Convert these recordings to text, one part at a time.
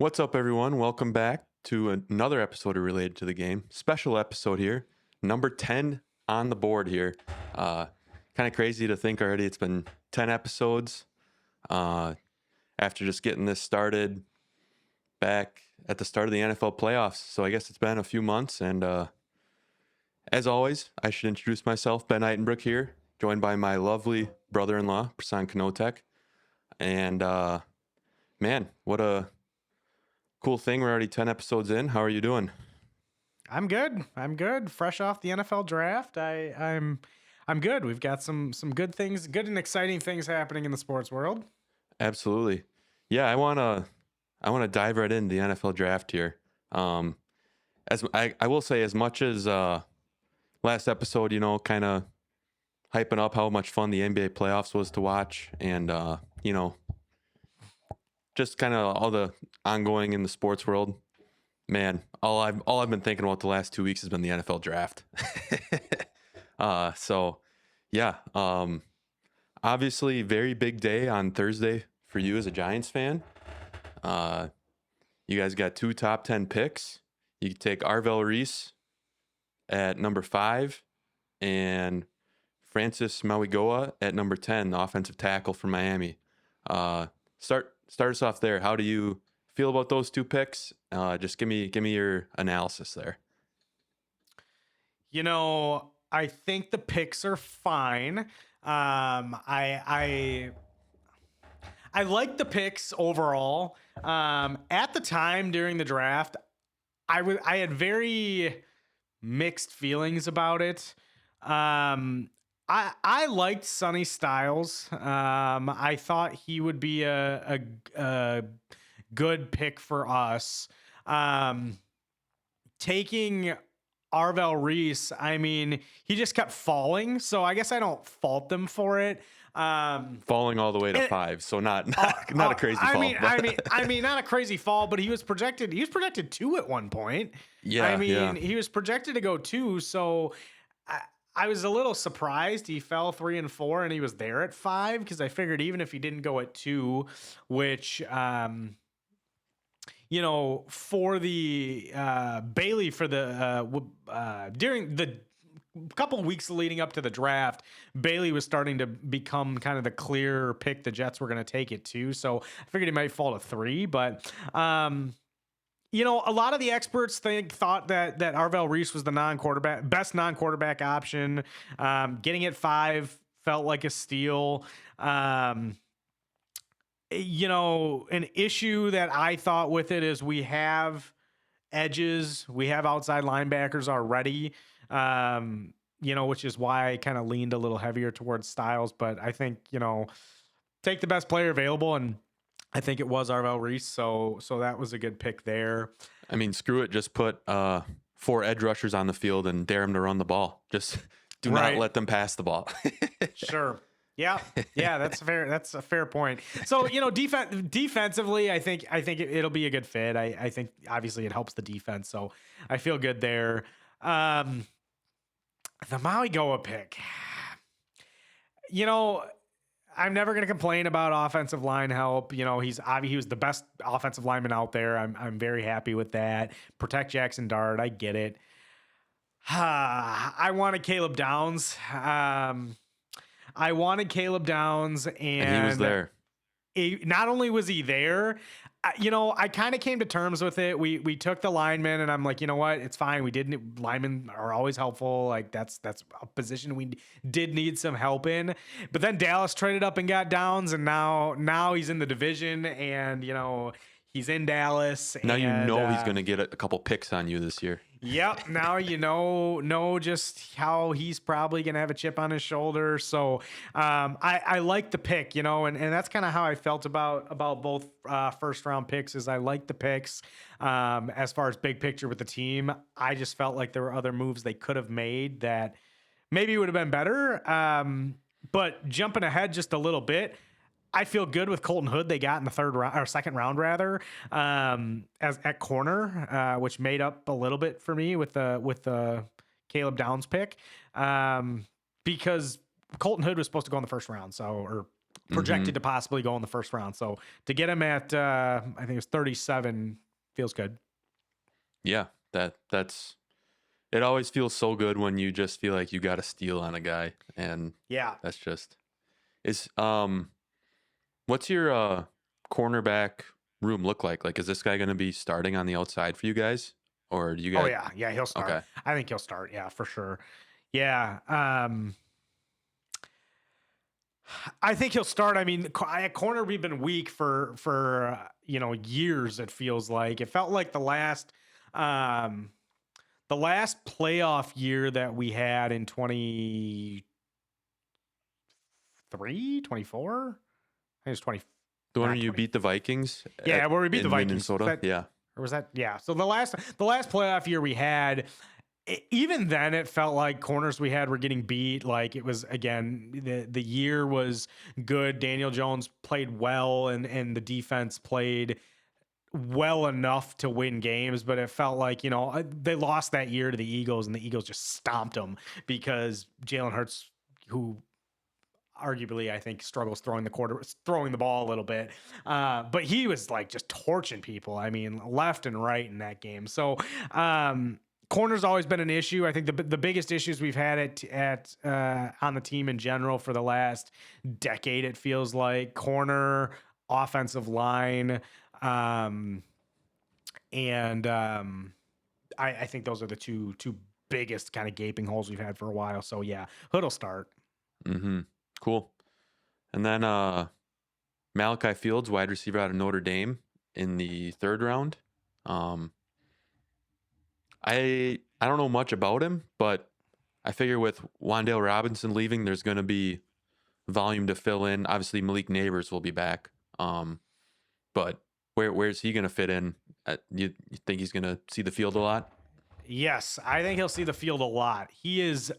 What's up, everyone? Welcome back to another episode of Related to the Game. Special episode here, number 10 on the board here. Kind of crazy to think already it's been 10 episodes after just getting this started back at the start of the NFL playoffs. So I guess it's been a few months. And as always, I should introduce myself, Ben Eitenbrook here, joined by my lovely brother-in-law, Prasan. And man, what a cool thing. We're already 10 episodes in. How are you doing? I'm good. Fresh off the NFL draft. I'm good. We've got some good things, good and exciting things happening in the sports world. Absolutely. Yeah, I wanna dive right into the NFL draft here. As I will say, as much as last episode, kind of hyping up how much fun the NBA playoffs was to watch, and just kind of all the ongoing in the sports world. Man, all I've been thinking about the last 2 weeks has been the NFL draft. So yeah, obviously very big day on Thursday for you as a Giants fan. You guys got 2 top 10 picks. You can take Arvell Reese at number 5 and Francis Mauigoa at number 10, the offensive tackle from Miami. Start us off there. How do you feel about those 2 picks? Just give me your analysis there. I think the picks are fine. I like the picks overall. At the time during the draft, I had very mixed feelings about it. I liked Sonny Styles. I thought he would be a good pick for us. Taking Arvell Reese, I mean, he just kept falling, so I guess I don't fault them for it. Falling all the way to 5, so not a crazy fall. I mean, not a crazy fall, but he was projected 2 at one point. Yeah, he was projected to go 2, so I was a little surprised he fell 3 and 4 and he was there at 5, because I figured even if he didn't go at 2, which for the Bailey for the during the couple weeks leading up to the draft, Bailey was starting to become kind of the clear pick the Jets were going to take it to. So I figured he might fall to 3, but a lot of the experts thought that Arvell Reese was the best non-quarterback option. Getting at 5 felt like a steal. An issue that I thought with it is we have edges, we have outside linebackers already, which is why I kind of leaned a little heavier towards Styles. But I think, take the best player available, and I think it was Arvell Reese. So that was a good pick there. I mean, screw it. Just put 4 edge rushers on the field and dare them to run the ball. Just do not let them pass the ball. Sure. Yeah, that's fair. That's a fair point. So, defensively, I think it'll be a good fit. I think obviously it helps the defense, so I feel good there. The Mauigoa pick, I'm never going to complain about offensive line help. He was the best offensive lineman out there. I'm very happy with that. Protect Jackson Dart. I get it. I wanted Caleb Downs. And he was there. Not only was he there, I kind of came to terms with it. We took the linemen, and I'm like, you know what? It's fine. Linemen are always helpful. Like that's a position we did need some help in. But then Dallas traded up and got Downs, and now he's in the division, and he's in Dallas. Now he's going to get a couple picks on you this year. Yep. Now know just how he's probably gonna have a chip on his shoulder. So I like the pick, and that's kind of how I felt about both first round picks. Is I like the picks. As far as big picture with the team, I just felt like there were other moves they could have made that maybe would have been better. But jumping ahead just a little bit, I feel good with Colton Hood they got in the second round rather, as at corner, which made up a little bit for me with the Caleb Downs pick, because Colton Hood was supposed to go in the first round, or Mm-hmm. projected to possibly go in the first round. So to get him at, I think it was 37 feels good. Yeah, that's it. Always feels so good when you just feel like you got a steal on a guy, and Yeah. that's just is what's your cornerback room look like? Like, is this guy going to be starting on the outside for you guys, or do you Oh guys? yeah. Yeah. He'll start. Okay. I think he'll start. Yeah, for sure. Yeah. I think he'll start. I mean, at corner we've been weak for years. It feels like it felt like um, the last playoff year that we had in 24. I think it was 20, The one where not you 20. beat the Vikings Yeah, where we beat the in Vikings. Was Minnesota. that, Yeah. or was that? Yeah. So the last playoff year we had, even then it felt like corners we had were getting beat. Like it was, again, the year was good. Daniel Jones played well, and the defense played well enough to win games, but it felt like, they lost that year to the Eagles, and the Eagles just stomped them because Jalen Hurts, who arguably I think struggles throwing the ball a little bit, but he was like just torching people. I mean, left and right in that game. So corner's always been an issue. I think the biggest issues we've had at on the team in general for the last decade, it feels like corner, offensive line, and I think those are the two biggest kind of gaping holes we've had for a while. So yeah, Hood will start. Mm-hmm. Cool. And then Malachi Fields, wide receiver out of Notre Dame, in the third round. I don't know much about him, but I figure with Wan'Dale Robinson leaving, there's going to be volume to fill in. Obviously, Malik Neighbors will be back. But where's he going to fit in? You think he's going to see the field a lot? Yes, I think he'll see the field a lot. He is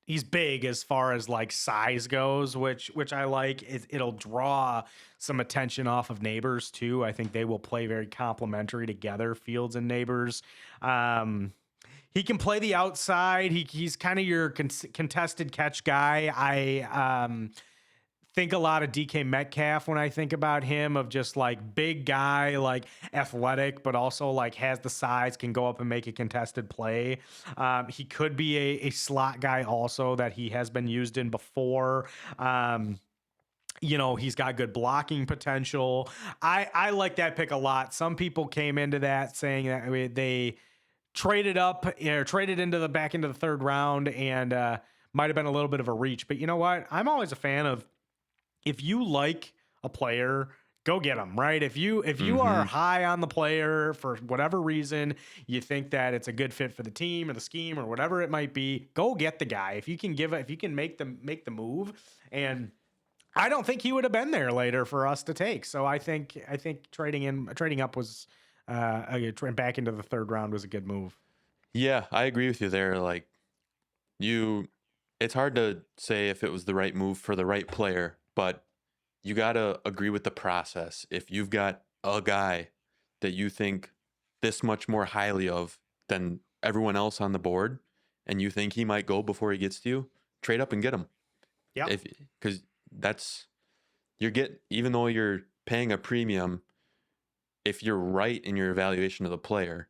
he's big as far as like size goes, which I like. It'll draw some attention off of Neighbors too. I think they will play very complementary together, Fields and Neighbors. He can play the outside. He's kind of your contested catch guy. I think a lot of DK Metcalf when I think about him, of just like big guy, like athletic, but also like has the size, can go up and make a contested play. He could be a slot guy also that he has been used in before. He's got good blocking potential. I like that pick a lot. Some people came into that saying that they traded up, traded back into the third round, and might have been a little bit of a reach. But you know what? I'm always a fan of, if you like a player, go get them, right? If you are high on the player for whatever reason, you think that it's a good fit for the team or the scheme or whatever it might be, go get the guy. If you can make the move. And I don't think he would have been there later for us to take. So I think trading up was back into the third round was a good move. Yeah, I agree with you there. Like it's hard to say if it was the right move for the right player, but you got to agree with the process. If you've got a guy that you think this much more highly of than everyone else on the board, and you think he might go before he gets to you, trade up and get him. Yeah. Because even though you're paying a premium, if you're right in your evaluation of the player,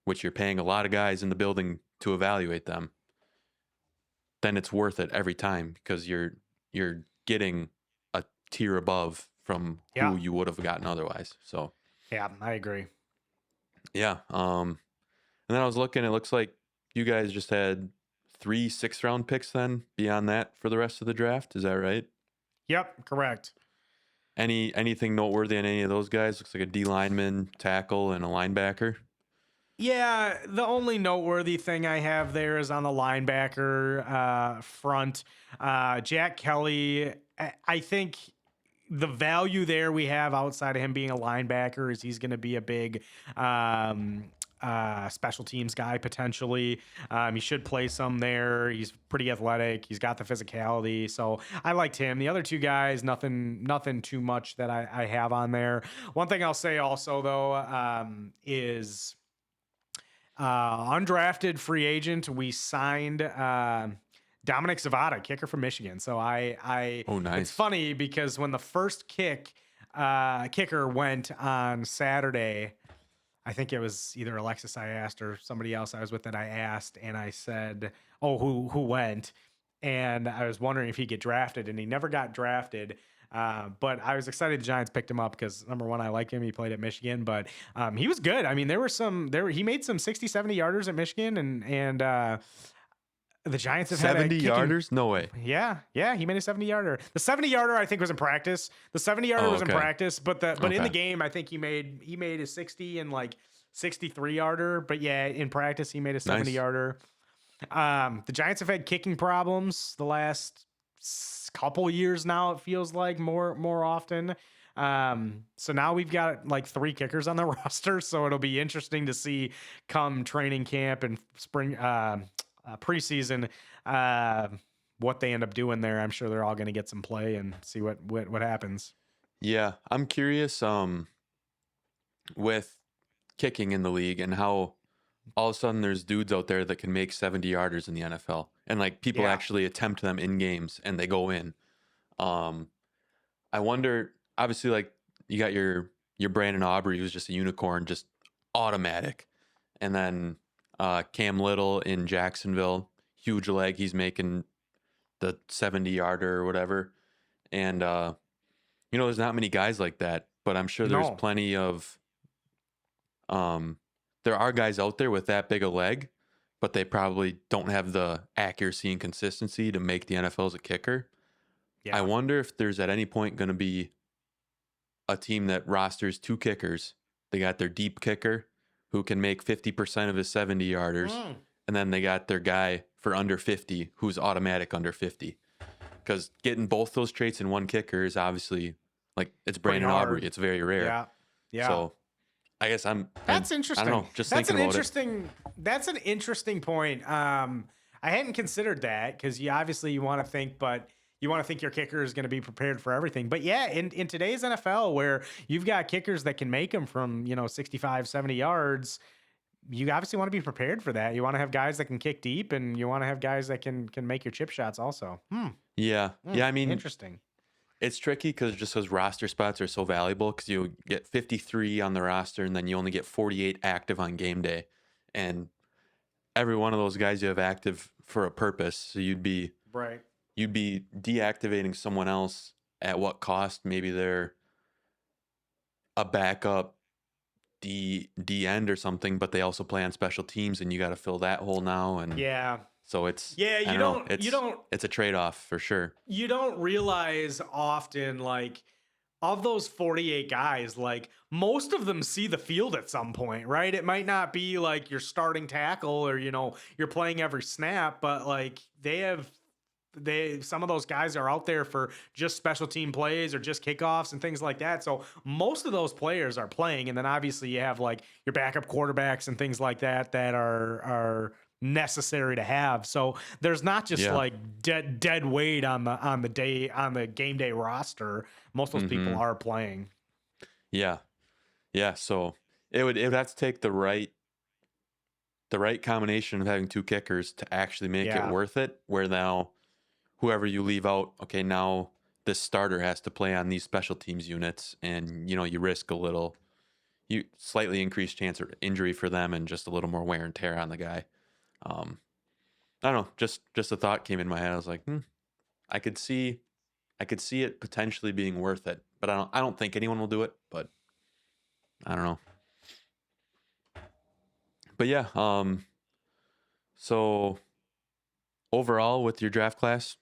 which you're paying a lot of guys in the building to evaluate them, then it's worth it every time, because you're getting a tier above from who you would have gotten otherwise. So yeah, I agree. Yeah. And then I was looking, it looks like you guys just had 3 6th-round picks then beyond that for the rest of the draft. Is that right? Yep, correct. Anything noteworthy on any of those guys? Looks like a D lineman, tackle, and a linebacker. Yeah, the only noteworthy thing I have there is on the linebacker front. Jack Kelly, I think the value there we have outside of him being a linebacker is he's going to be a big special teams guy potentially. He should play some there. He's pretty athletic. He's got the physicality. So I liked him. The other two guys, nothing too much that I have on there. One thing I'll say also though is undrafted free agent. We signed Dominic Zavada, kicker from Michigan. So Oh, nice. It's funny because when the first kicker went on Saturday, I think it was either Alexis I asked or somebody else I was with that I asked, and I said, "Oh, who went?" And I was wondering if he'd get drafted, and he never got drafted. But I was excited the Giants picked him up because number one, I like him. He played at Michigan, but he was good. I mean, he made some 60, 70 yarders at Michigan, and the Giants have had a 70 yarders? No way. Yeah, he made a 70-yarder. The 70-yarder I think was in practice. The 70-yarder was in okay. practice, but in the Okay. game I think he made a 60 and like 63-yarder. But yeah, in practice he made a 70-yarder. The Giants have had kicking problems the last couple years now. It feels like more often. So now we've got like 3 kickers on the roster. So it'll be interesting to see come training camp and spring preseason what they end up doing there. I'm sure they're all going to get some play and see what happens. Yeah, I'm curious with kicking in the league and how all of a sudden there's dudes out there that can make 70 yarders in the NFL, and like people actually attempt them in games and they go in. I wonder, obviously, like you got your Brandon Aubrey, who's just a unicorn, just automatic, and then Cam Little in Jacksonville, huge leg, he's making the 70-yarder or whatever. And there's not many guys like that, but I'm sure there's plenty of there are guys out there with that big a leg, but they probably don't have the accuracy and consistency to make the NFL as a kicker. I wonder if there's at any point going to be a team that rosters 2 kickers. They got their deep kicker who can make 50% of his 70-yarders, and then they got their guy for under 50 who's automatic under 50. Because getting both those traits in one kicker is obviously, like, it's Brandon Aubrey. It's very rare. Yeah. So I guess That's interesting. I don't know. Just that's thinking an about interesting. That's an interesting point. I hadn't considered that because you want to think, but you want to think your kicker is going to be prepared for everything. But yeah, in today's NFL where you've got kickers that can make them from 65, 70 yards, you obviously want to be prepared for that. You want to have guys that can kick deep, and you want to have guys that can make your chip shots also. Yeah. I mean, interesting. It's tricky because roster spots are so valuable, because you get 53 on the roster and then you only get 48 active on game day. And every one of those guys you have active for a purpose. So you'd be deactivating someone else at what cost? Maybe they're a backup D end or something, but they also play on special teams, and you got to fill that hole now. And so it's it's a trade-off for sure. You don't realize often, like, of those 48 guys, like most of them see the field at some point, right? It might not be like your starting tackle or you're playing every snap, but like some of those guys are out there for just special team plays or just kickoffs and things like that. So most of those players are playing, and then obviously you have like your backup quarterbacks and things like that are necessary to have. So there's not just like dead weight on the game day roster. Most of those people are playing. Yeah. So it would have to take the right combination of having 2 kickers to actually make it worth it, where now whoever you leave out, okay, now this starter has to play on these special teams units, and you risk you slightly increased chance of injury for them and just a little more wear and tear on the guy. I don't know, just a thought came in my head. I was like, I could see it potentially being worth it, but I don't think anyone will do it, but I don't know. But yeah, so overall with your draft class,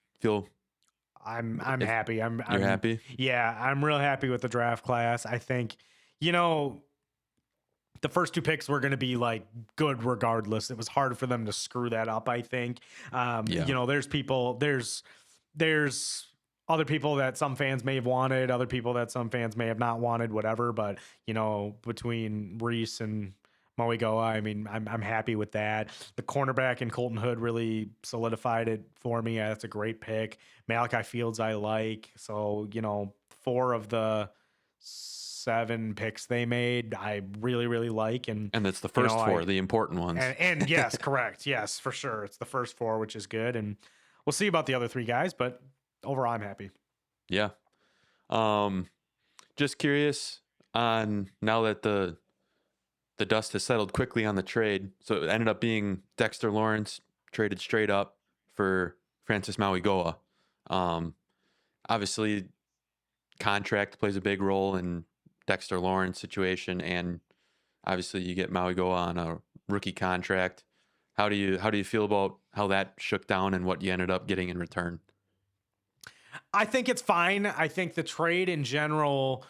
I'm happy. You're happy? Yeah, I'm real happy with the draft class. I think, the first 2 picks were going to be like good regardless. It was hard for them to screw that up, I think. There's other people that some fans may have wanted, other people that some fans may have not wanted, whatever. But, between Reese and Moigoa, I mean, I'm happy with that. The cornerback and Colton Hood really solidified it for me. That's a great pick. Malachi Fields I like. So, 4 of the 7 picks they made, I really, really like. And it's the first 4, the important ones. And yes, correct. Yes, for sure. It's the first 4, which is good. And we'll see about the other three guys, but overall, I'm happy. Yeah. Just curious on now that the dust has settled quickly on the trade. So it ended up being Dexter Lawrence traded straight up for Francis Mauigoa. Obviously, contract plays a big role in Dexter Lawrence situation, and obviously you get Mauigoa on a rookie contract. How do you feel about how that shook down and what you ended up getting in return? I think it's fine. I think the trade in general,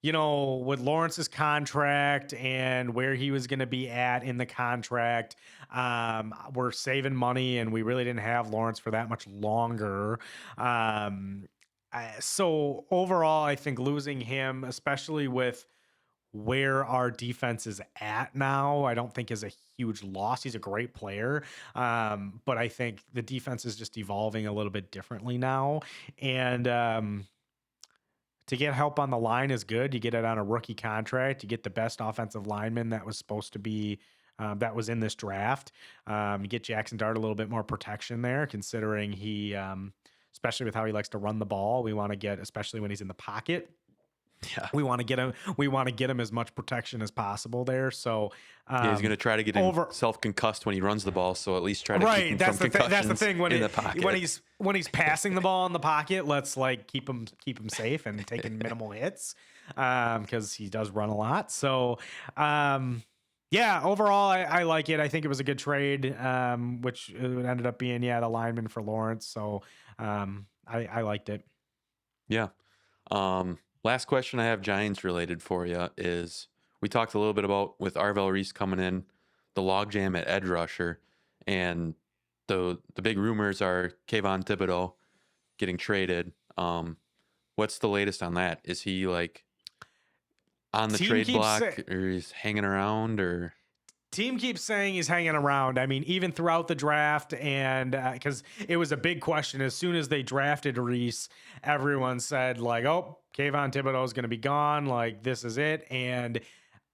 with Lawrence's contract and where he was going to be at in the contract, we're saving money, and we really didn't have Lawrence for that much longer. So overall, I think losing him, especially with where our defense is at now, I don't think is a huge loss. He's a great player. But I think the defense is just evolving a little bit differently now. And to get help on the line is good. You get it on a rookie contract. You get the best offensive lineman that was supposed to be that was in this draft. You get Jackson Dart a little bit more protection there, considering he, especially with how he likes to run the ball. We want to get, especially when he's in the pocket. Yeah. We want to get him. We want to get him as much protection as possible there. So Yeah, he's going to try to get him self-concussed when he runs the ball. So at least try to keep him from concussions. That's the thing in the pocket. when he's passing the ball in the pocket. Let's keep him safe and taking minimal hits because he does run a lot. So yeah, overall I like it. I think it was a good trade, which it ended up being the lineman for Lawrence. So I liked it. Yeah. Last question I have Giants related for you is we talked a little bit about with Arvell Reese coming in, the logjam at edge rusher, and the big rumors are Kayvon Thibodeau getting traded. What's the latest on that? Is he on the trade block or he's hanging around or? Team keeps saying he's hanging around. I mean, even throughout the draft, and because it was a big question. As soon as they drafted Reese, everyone said oh, Kayvon Thibodeau is going to be gone. This is it. And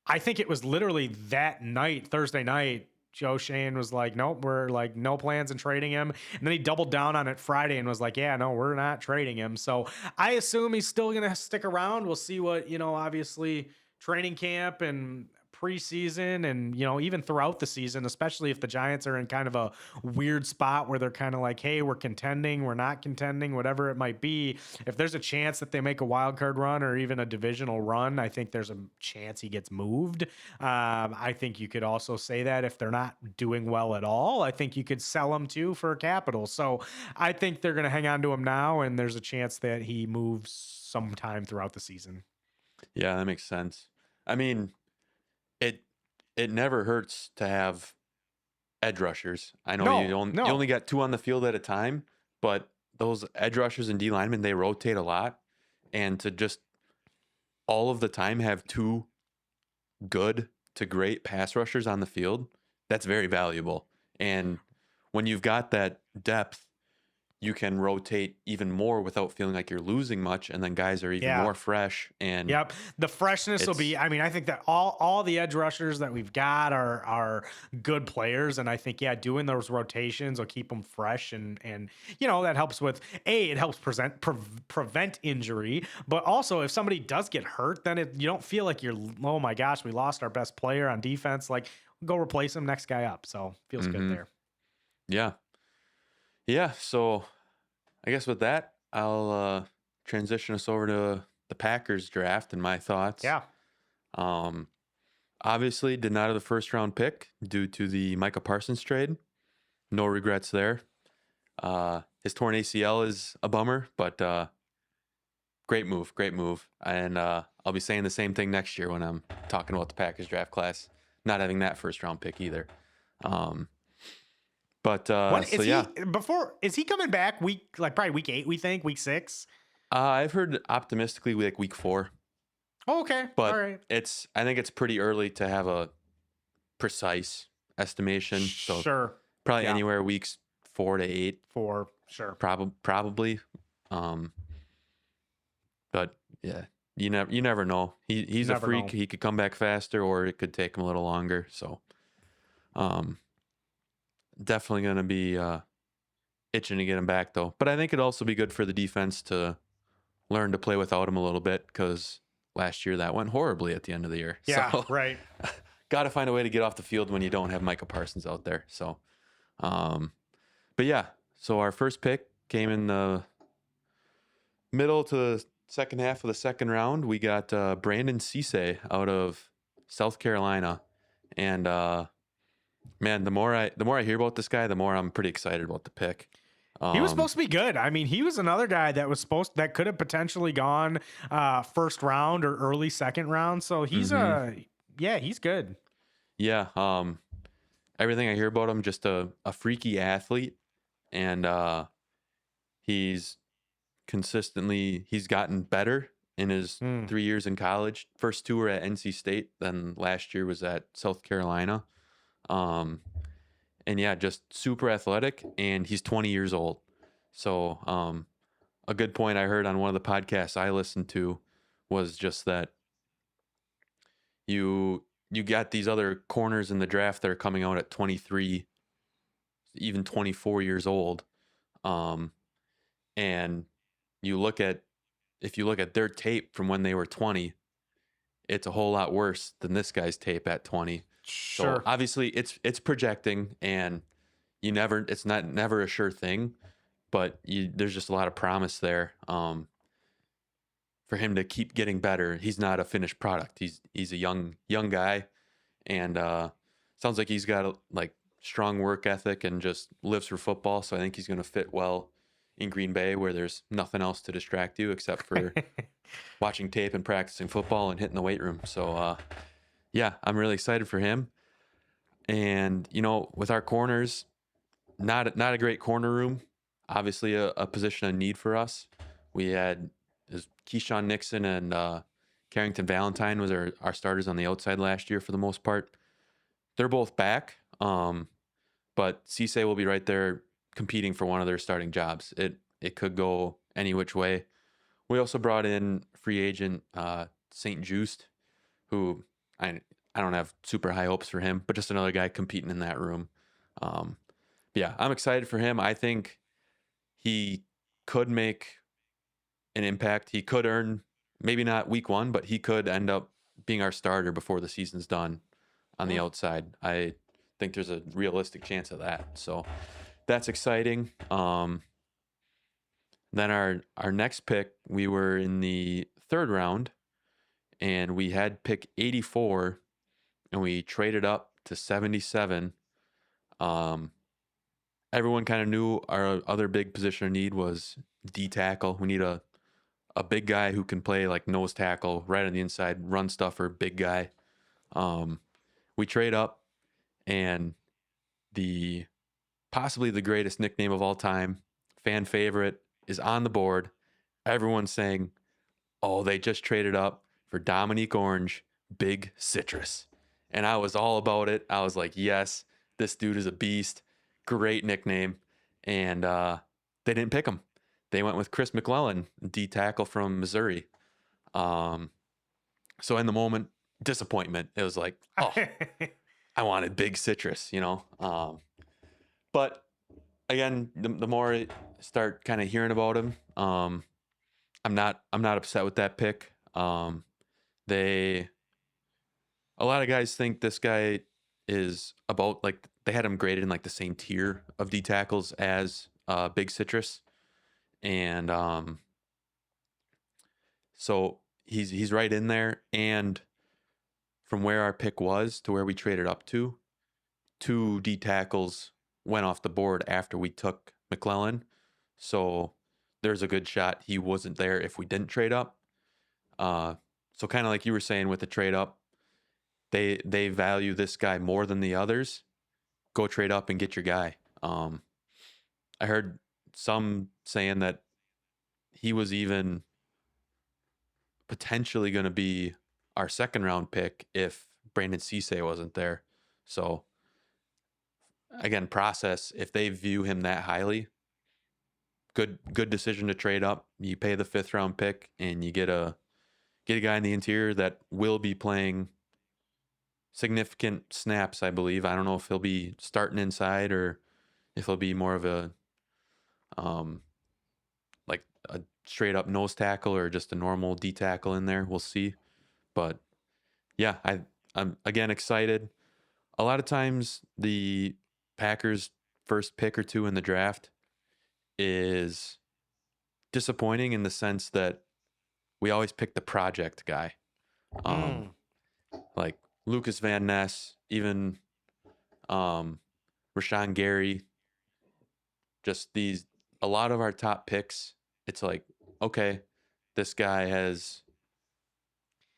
I think it was literally that night, Thursday night, Joe Shane was nope, we're no plans in trading him. And then he doubled down on it Friday and was yeah, no, we're not trading him. So I assume he's still going to stick around. We'll see what, obviously training camp and preseason and even throughout the season, especially if the Giants are in kind of a weird spot where they're kind of hey, we're contending, we're not contending, whatever it might be. If there's a chance that they make a wild card run or even a divisional run, I think there's a chance he gets moved. I think you could also say that if they're not doing well at all, I think you could sell him too for capital. So I think they're going to hang on to him now, and there's a chance that he moves sometime throughout the season. Yeah, that makes sense. I mean, it never hurts to have edge rushers. I know you only got two on the field at a time, but those edge rushers and D linemen, they rotate a lot. And to just all of the time have two good to great pass rushers on the field, that's very valuable. And when you've got that depth, you can rotate even more without feeling like you're losing much, and then guys are even more fresh. And yep, the freshness will be. I mean, I think that all the edge rushers that we've got are good players, and I think doing those rotations will keep them fresh, and that helps with it helps prevent injury, but also if somebody does get hurt, then you don't feel like you're, oh my gosh, we lost our best player on defense. Go replace him, next guy up. So feels good there. Yeah, so I guess with that, I'll transition us over to the Packers draft and my thoughts. Yeah. Obviously, did not have the first round pick due to the Micah Parsons trade. No regrets there. His torn ACL is a bummer, but great move. And I'll be saying the same thing next year when I'm talking about the Packers draft class, not having that first round pick either. But is he coming back probably week 8, we think, week 6? I've heard optimistically week 4. Oh, okay. But all right. I think it's pretty early to have a precise estimation. So sure. Probably anywhere weeks 4 to 8. 4, sure. Probably. But yeah, you never know. He's a freak. He could come back faster, or it could take him a little longer. So definitely going to be itching to get him back though. But I think it'd also be good for the defense to learn to play without him a little bit, because last year that went horribly at the end of the year. Yeah, So right. got to find a way to get off the field when you don't have Micah Parsons out there. So, but yeah, so our first pick came in the middle to the second half of the second round. We got Brandon Cisse out of South Carolina, and man, the more I hear about this guy, the more I'm pretty excited about the pick. He was supposed to be good. I mean, he was another guy that could have potentially gone first round or early second round. So he's he's good. Yeah, everything I hear about him, just a freaky athlete, and he's gotten better in his 3 years in college. First two were at NC State, then last year was at South Carolina. And yeah, just super athletic, and he's 20 years old. So a good point I heard on one of the podcasts I listened to was just that you got these other corners in the draft that are coming out at 23, even 24 years old. And if you look at their tape from when they were 20, it's a whole lot worse than this guy's tape at 20. Sure. So obviously it's projecting, and it's never a sure thing, but there's just a lot of promise there. For him to keep getting better. He's not a finished product. He's a young guy, and sounds like he's got a strong work ethic and just lives for football. So I think he's going to fit well in Green Bay, where there's nothing else to distract you except for watching tape and practicing football and hitting the weight room. So yeah, I'm really excited for him. And with our corners, not a great corner room. Obviously a position of need for us. We had Keyshawn Nixon and Carrington Valentine was our starters on the outside last year for the most part. They're both back, but Cisse will be right there competing for one of their starting jobs. It could go any which way. We also brought in free agent St. Just, who I don't have super high hopes for him, but just another guy competing in that room. But yeah, I'm excited for him. I think he could make an impact. He could earn, maybe not week one, but he could end up being our starter before the season's done on the outside. I think there's a realistic chance of that. So that's exciting. Then our next pick, we were in the third round, and we had pick 84, and we traded up to 77. Everyone kind of knew our other big position of need was D tackle. We need a big guy who can play like nose tackle, right on the inside, run stuffer, big guy. We trade up, and possibly the greatest nickname of all time, fan favorite, is on the board. Everyone's saying, oh, they just traded up for Dominique Orange, Big Citrus. And I was all about it. I was like, yes, this dude is a beast. Great nickname. And they didn't pick him. They went with Chris McClellan, D tackle from Missouri. So in the moment, disappointment. It was like, oh, I wanted Big Citrus, But again, the more I start kind of hearing about him, I'm not upset with that pick. A lot of guys think this guy is about they had him graded in the same tier of D tackles as Big Citrus, and so he's right in there. And from where our pick was to where we traded up to, 2 D tackles went off the board after we took McClellan. So there's a good shot he wasn't there if we didn't trade up. So kind of like you were saying with the trade up, they value this guy more than the others. Go trade up and get your guy. I heard some saying that he was even potentially going to be our second round pick if Brandon Cisse wasn't there. So again, process, if they view him that highly, good decision to trade up. You pay the 5th round pick and you get a guy in the interior that will be playing significant snaps, I believe. I don't know if he'll be starting inside or if he'll be more of a like a straight up nose tackle or just a normal D tackle in there. We'll see. But yeah, I'm again excited. A lot of times the Packers' first pick or two in the draft is disappointing in the sense that we always pick the project guy. Mm. Like Lucas Van Ness, even Rashawn Gary, just a lot of our top picks, it's like, okay, this guy has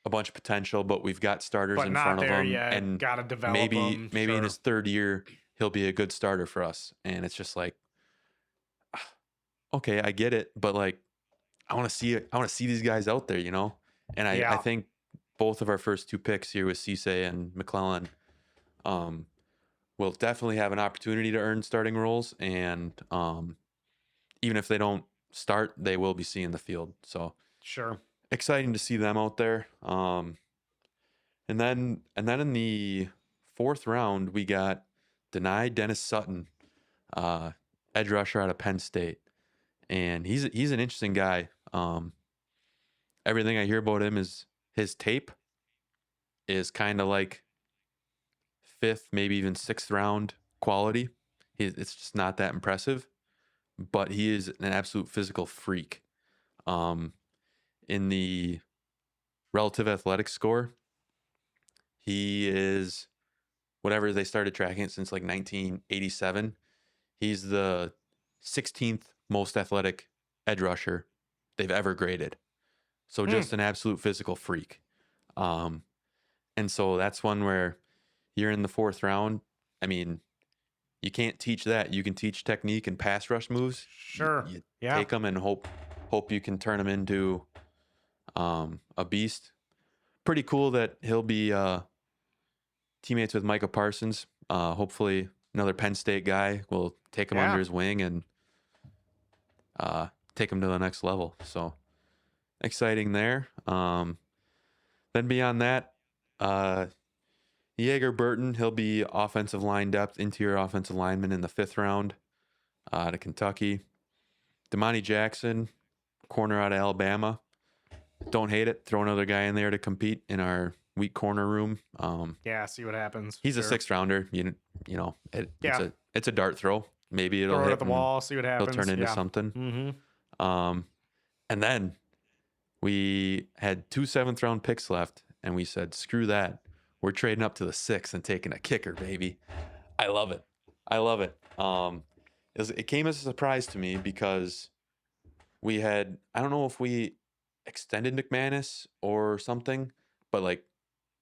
a bunch of potential, but we've got starters But in not front of there him. yet. And Got to develop maybe them. in Sure. his third year, he'll be a good starter for us. And it's just like, okay, I get it, but like, I want to see it. I want to see these guys out there, you know? And I Yeah. think both of our first two picks here with Cisse and McClellan will definitely have an opportunity to earn starting roles. And even if they don't start, they will be seeing the field. So Sure. exciting to see them out there. And then in the fourth round, we got denied Dennis Sutton, edge rusher out of Penn State. And he's an interesting guy. Everything I hear about him is his tape is kind of like fifth, maybe even sixth round quality. It's just not that impressive, but he is an absolute physical freak. In the relative athletic score, he is whatever they started tracking it since like 1987. He's the 16th most athletic edge rusher they've ever graded. So just an absolute physical freak. And so that's one where you're in the fourth round. I mean, you can't teach that. You can teach technique and pass rush moves. Sure. You Yeah. take them and hope you can turn them into a beast. Pretty cool that he'll be teammates with Micah Parsons. Hopefully, another Penn State guy will take him Yeah. under his wing and take him to the next level. So exciting there. Then beyond that, Jaeger Burton, he'll be offensive line depth, interior offensive lineman in the fifth round out of Kentucky. Damani Jackson, corner out of Alabama. Don't hate it. Throw another guy in there to compete in our weak corner room. Yeah. See what happens. He's a Sure. sixth rounder. You know, Yeah. it's a dart throw. Maybe it'll Throw it hit at the and wall. See what he'll happens. turn into Yeah. something. Mm-hmm. And then we had 2 7th round picks left, and we said, screw that. We're trading up to the 6th and taking a kicker, baby. I love it. It came as a surprise to me because we had, I don't know if we extended McManus or something, but like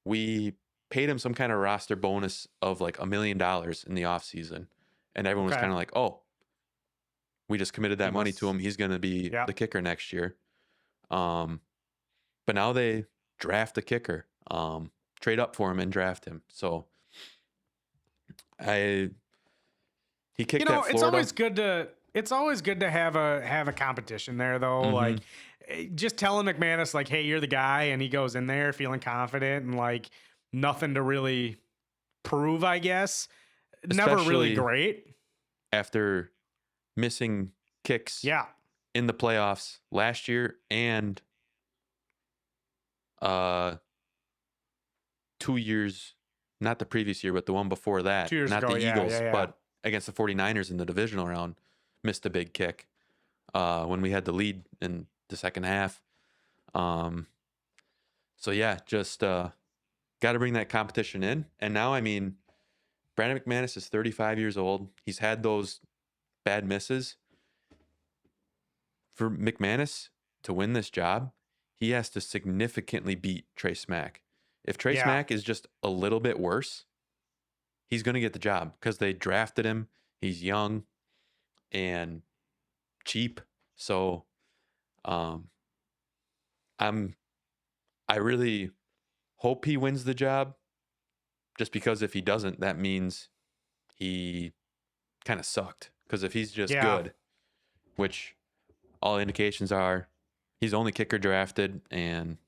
we paid him some kind of roster bonus of like $1 million in the offseason. And everyone was Okay. kind of like, oh, we just committed that money to must- him. He's going to be Yeah. the kicker next year. But now they draft a kicker, trade up for him and draft him. So he kicked at Florida. It's always good to have a competition there though. Mhm. Like just telling McManus like, hey, you're the guy, and he goes in there feeling confident and like nothing to really prove, I guess. Never really Especially great. after missing kicks Yeah. in the playoffs last year and 2 years, not the previous year, but the one before that. 2 years not ago, the yeah, Eagles, yeah, yeah. but against the 49ers in the divisional round, missed a big kick when we had the lead in the second half. So yeah, just got to bring that competition in. And now, I mean, Brandon McManus is 35 years old. He's had those bad misses. For McManus to win this job, he has to significantly beat Trey Smack. If Trey Yeah. Smack is just a little bit worse, he's going to get the job because they drafted him. He's young and cheap. So I really hope he wins the job, just because if he doesn't, that means he kind of sucked. Because if he's just Yeah. good, which all indications are, he's only kicker drafted, and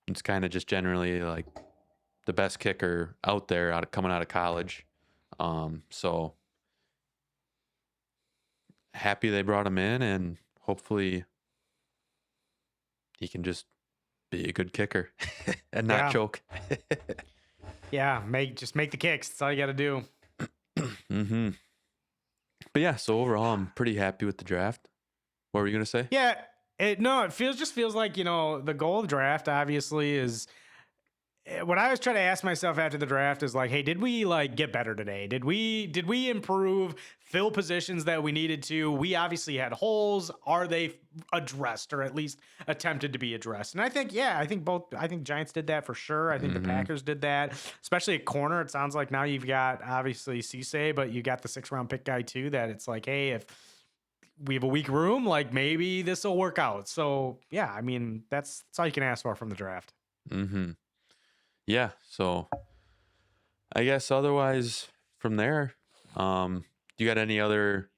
it's kind of just generally like the best kicker out there coming out of college. So happy they brought him in, and hopefully he can just be a good kicker and not Yeah. choke. Yeah. Just make the kicks. That's all you got to do. Mm-hmm. But yeah, so overall, I'm pretty happy with the draft. What were you gonna say? Yeah. It feels like, the goal of the draft obviously is what I was trying to ask myself after the draft is like, hey, did we like get better today? Did we improve, fill positions that we needed to? We obviously had holes. Are they addressed or at least attempted to be addressed? And I think, yeah, I think Giants did that for sure. I think the Mm-hmm. Packers did that, especially at corner. It sounds like now you've got obviously Cisse, but you got the 6th round pick guy too. That it's like, hey, if we have a weak room, like maybe this will work out. So yeah, I mean that's all you can ask for from the draft. Mm-hmm. Yeah. So I guess otherwise from there, you got any other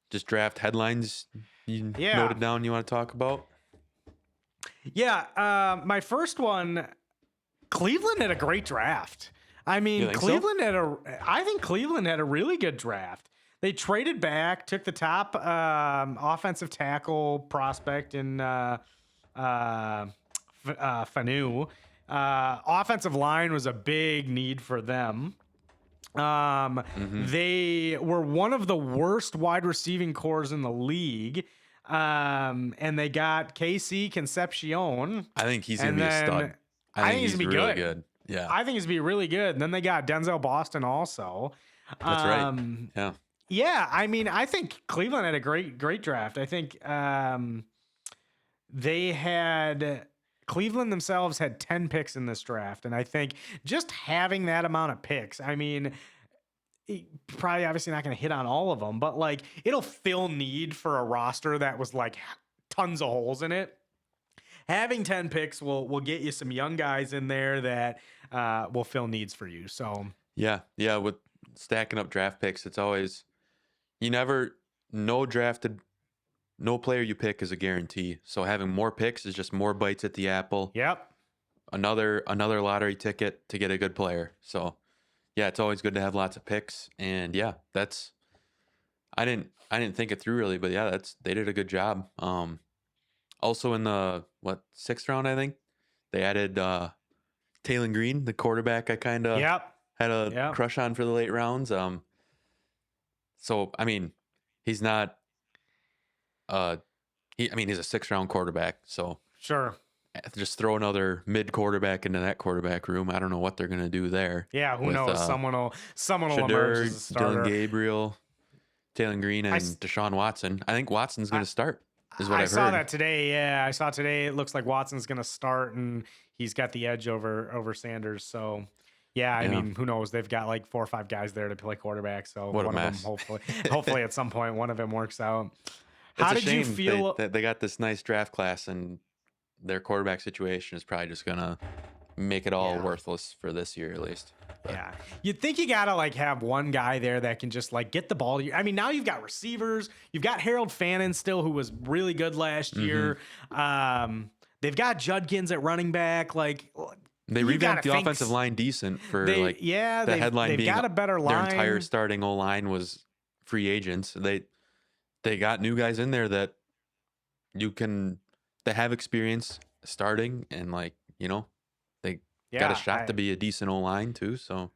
just draft headlines you Yeah. noted down you want to talk about? Yeah, my first one, Cleveland had a great draft. I You mean, think so? I think Cleveland had a really good draft. They traded back, took the top offensive tackle prospect in Fanu. Offensive line was a big need for them. Mm-hmm. They were one of the worst wide receiving cores in the league. And they got KC Concepcion. I think he's gonna And be a then stud. I think he's he's gonna be really good. good. Yeah, I think he's gonna be really good. And then they got Denzel Boston also. that's right. Um, Yeah. yeah, I mean, I think Cleveland had a great draft. I think they had Cleveland themselves had 10 picks in this draft. And I think just having that amount of picks, I mean, probably obviously not going to hit on all of them, but like it'll fill need for a roster that was like tons of holes in it. Having 10 picks will get you some young guys in there that will fill needs for you. So Yeah. Yeah. With stacking up draft picks, it's always you never no player you pick is a guarantee. So having more picks is just more bites at the apple. yep. Another lottery ticket to get a good player. So yeah, it's always good to have lots of picks. And yeah, that's I didn't think it through really, but yeah, they did a good job. Also in the 6th round, I think they added Taylon Green, the quarterback I kind of Yep. had a Yep. crush on for the late rounds. So I mean, he's not he's a 6th round quarterback, so Sure. just throw another mid quarterback into that quarterback room. I don't know what they're gonna do there. Yeah. Who With, knows? Someone will emerge Shadur, as a starter. Dylan Gabriel, Taylon Green, I and s- Deshaun Watson. I think Watson's gonna start. Is what I I've saw heard. that today. Yeah, I saw today. It looks like Watson's going to start, and he's got the edge over Sanders. So, yeah, I Yeah. mean, who knows? They've got like 4 or 5 guys there to play quarterback. So What a one of them, mess. hopefully, at some point, one of them works out. It's How a did you shame feel? they got this nice draft class, and their quarterback situation is probably just gonna make it all Yeah. worthless for this year at least. Yeah, you'd think you gotta like have one guy there that can just like get the ball to you. I mean, now you've got receivers. You've got Harold Fannin still, who was really good last year. They've got Judkins at running back. Like They you revamped gotta the think offensive line decent for They like yeah, the headline they've being got a better their entire line. starting O line was free agents. They got new guys in there that they have experience starting, and like they got a shot to be a decent O line too. So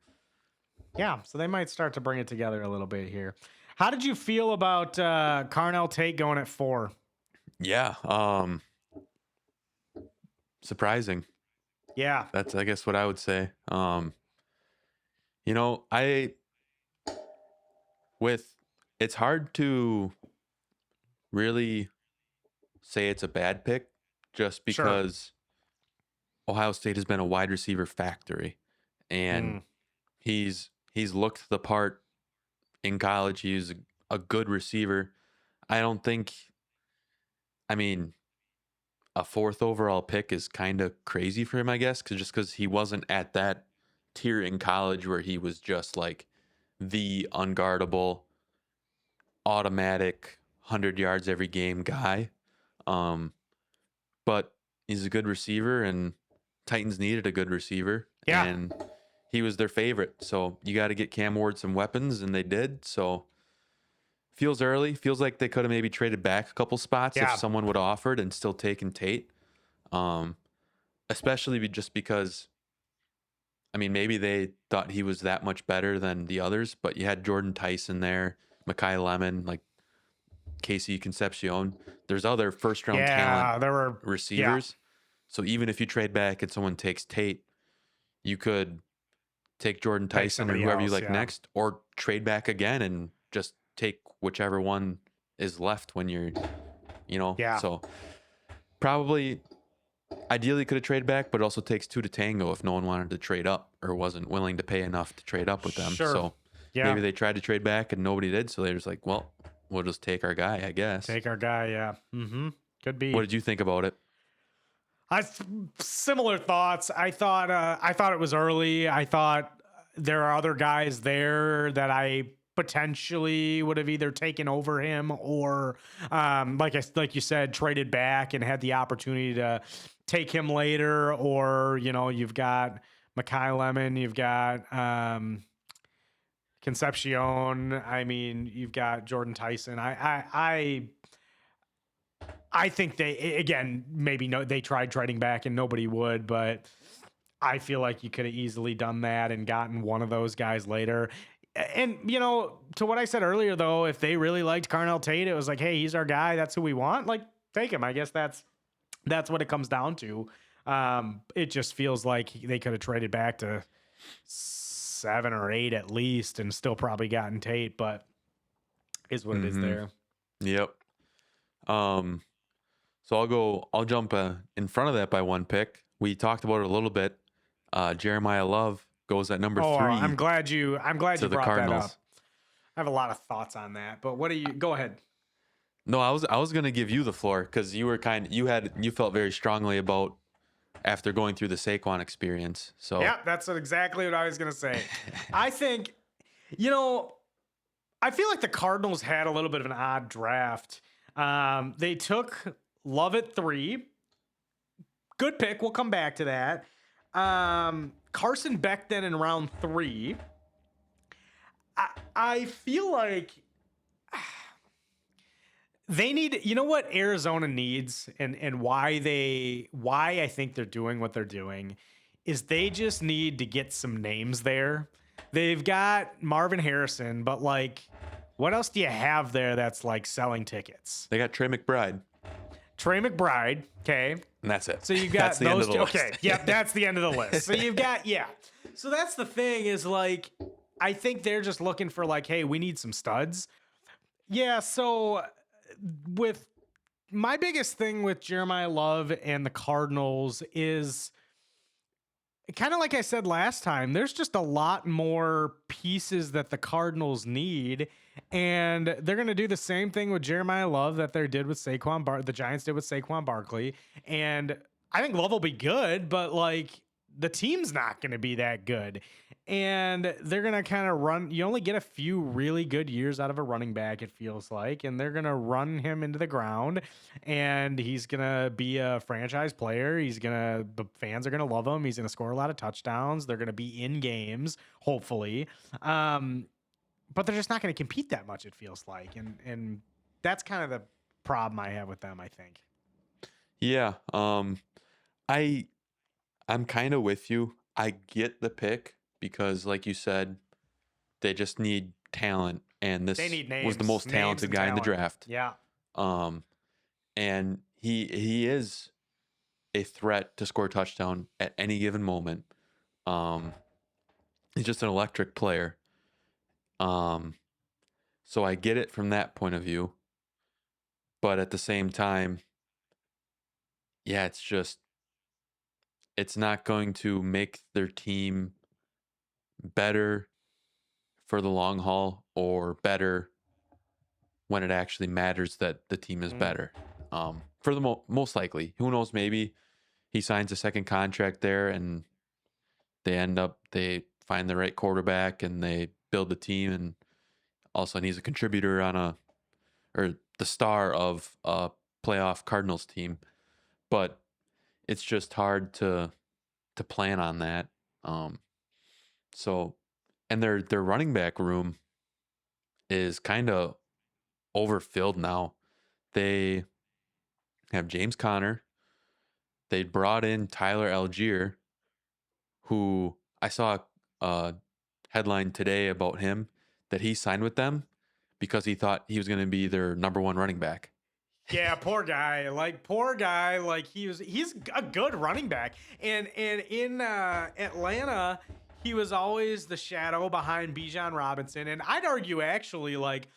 Yeah, so they might start to bring it together a little bit here. How did you feel about Carnell Tate going at 4? yeah, surprising. Yeah, That's I guess what I would say. I with it's hard to really say it's a bad pick just sure. because Ohio State has been a wide receiver factory, and he's looked the part in college. He's a good receiver. I don't think. I mean, a 4th overall pick is kind of crazy for him, I guess, because he wasn't at that tier in college where he was just like the unguardable, automatic 100 yards every game guy. But he's a good receiver, and Titans needed a good receiver, Yeah. and he was their favorite. So you got to get Cam Ward some weapons, and they did. So feels early. Feels like they could have maybe traded back a couple spots if Yeah. someone would have offered and still taken Tate. Um, Especially just because, I mean, maybe they thought he was that much better than the others, but you had Jordan Tyson there, Makai Lemon, like Casey Concepcion. There's other first round talent Yeah, there were. Yeah, receivers. So even if you trade back and someone takes Tate, you could take Jordan take Tyson or somebody whoever you else. like Yeah, next, or trade back again and just take whichever one is left when you're, yeah, so probably ideally could have traded back, but it also takes two to tango if no one wanted to trade up or wasn't willing to pay enough to trade up with them. sure. So Yeah, maybe they tried to trade back and nobody did. So they're just like, well, we'll just take our guy, I guess. take our guy. Yeah, could What be. did you think about it? I similar thoughts. I thought it was early. I thought there are other guys there that I potentially would have either taken over him or like you said, traded back and had the opportunity to take him later. Or you've got Makai Lemon, you've got Concepcion. I mean, you've got Jordan Tyson. I think they again maybe no they tried trading back and nobody would, but I feel like you could have easily done that and gotten one of those guys later. And to what I said earlier though, if they really liked Carnell Tate, it was like, hey, he's our guy, that's who we want. Like, take him. I guess that's what it comes down to. It just feels like they could have traded back to 7 or 8 at least and still probably gotten Tate, but is what it is there. Yep. So I'll jump in front of that by one pick. We talked about it a little bit. Jeremiah Love goes at number 3. I'm glad you brought Cardinals. that up. I have a lot of thoughts on that, but what do you go ahead? No, I was gonna give you the floor because you felt very strongly about after going through the Saquon experience. So Yeah, that's exactly what I was gonna say. I think, I feel like the Cardinals had a little bit of an odd draft. They took Love at 3. Good pick. We'll come back to that. Carson Beck then in round 3. I feel like they need, what Arizona needs and why I think they're doing what they're doing is they just need to get some names there. They've got Marvin Harrison, but like, what else do you have there that's like selling tickets? they got Trey McBride, Okay. and that's it. So you've got that's the end those of the two. list. Okay. Yep. That's the end of the list. So you've got, yeah. So that's the thing is like, I think they're just looking for like, hey, we need some studs. Yeah. So with my biggest thing with Jeremiah Love and the Cardinals is kind of like I said last time, there's just a lot more pieces that the Cardinals need. And they're going to do the same thing with Jeremiah Love that they did with the Giants did with Saquon Barkley. And I think Love will be good, but like the team's not going to be that good. And they're going to kind of run. You only get a few really good years out of a running back, it feels like. And they're going to run him into the ground. And he's going to be a franchise player. The fans are going to love him. He's going to score a lot of touchdowns. They're going to be in games, hopefully. But they're just not going to compete that much, it feels like. And that's kind of the problem I have with them, I think. Yeah. I'm kind of with you. I get the pick because, like you said, they just need talent, and this They need was the names. most Names talented and guy in the talent. draft. Yeah. And he is a threat to score a touchdown at any given moment. He's just an electric player. So I get it from that point of view, but at the same time, yeah, it's not going to make their team better for the long haul or better when it actually matters that the team is better. For the most likely, who knows, maybe he signs a second contract there and they find the right quarterback and they build the team, and all of a sudden he's a contributor or the star of a playoff Cardinals team. But it's just hard to plan on that. So, and their running back room is kind of overfilled now. They have James Conner. They brought in Tyler Algier, who I saw a headline today about him that he signed with them because he thought he was going to be their number one running back. Yeah, poor guy. Like he's a good running back. And in Atlanta, he was always the shadow behind Bijan Robinson. And I'd argue actually like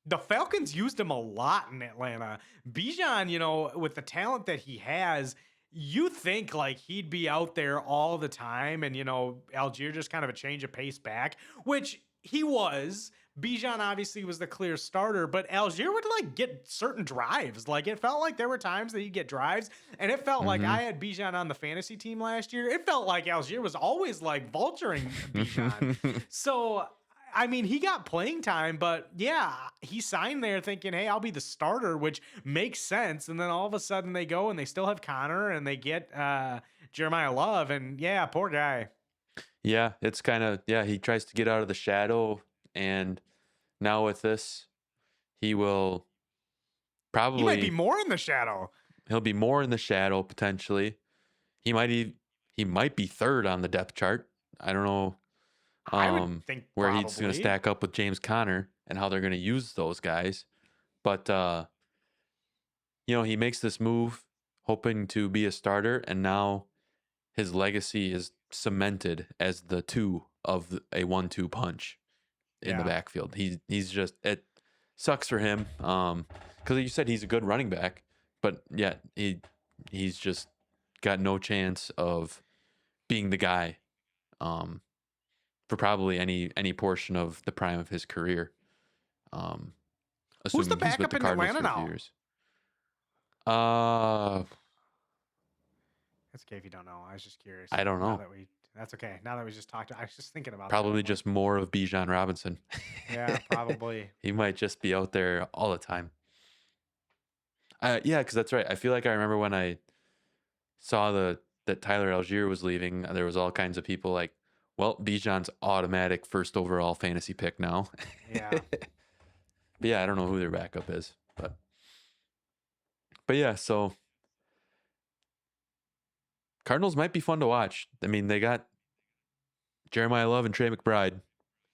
the Falcons used him a lot in Atlanta. Bijan, with the talent that he has, you think like he'd be out there all the time, and Algier just kind of a change of pace back, which he was. Bijan obviously was the clear starter, but Algier would like get certain drives. Like it felt like there were times that he'd get drives, and it felt like I had Bijan on the fantasy team last year. It felt like Algier was always like vulturing Bijan. So I mean, he got playing time, but yeah, he signed there thinking, hey, I'll be the starter, which makes sense. And then all of a sudden they go and they still have Connor and they get Jeremiah Love. And yeah, poor guy. Yeah, it's kind of, he tries to get out of the shadow. And now with this, he will probably. He might be more in the shadow. He'll be more in the shadow potentially. He might be third on the depth chart. I don't know. I would think where probably. he's going to stack up with James Conner and how they're going to use those guys. But, he makes this move hoping to be a starter, and now his legacy is cemented as the two of a 1-2 punch in the backfield. He's just, it sucks for him. Because you said he's a good running back, but yeah, he's just got no chance of being the guy. For probably any portion of the prime of his career. Who's the backup in Atlanta now? That's okay if you don't know. I was just curious. I don't know. That's okay. Now that we just talked, I was just thinking about probably just more of Bijan Robinson. Yeah, probably. He might just be out there all the time. Yeah, because that's right. I feel like I remember when I saw that Tyler Algier was leaving, there was all kinds of people like, well, Bijan's automatic first overall fantasy pick now. Yeah. But yeah, I don't know who their backup is. But yeah, so Cardinals might be fun to watch. I mean, they got Jeremiah Love and Trey McBride.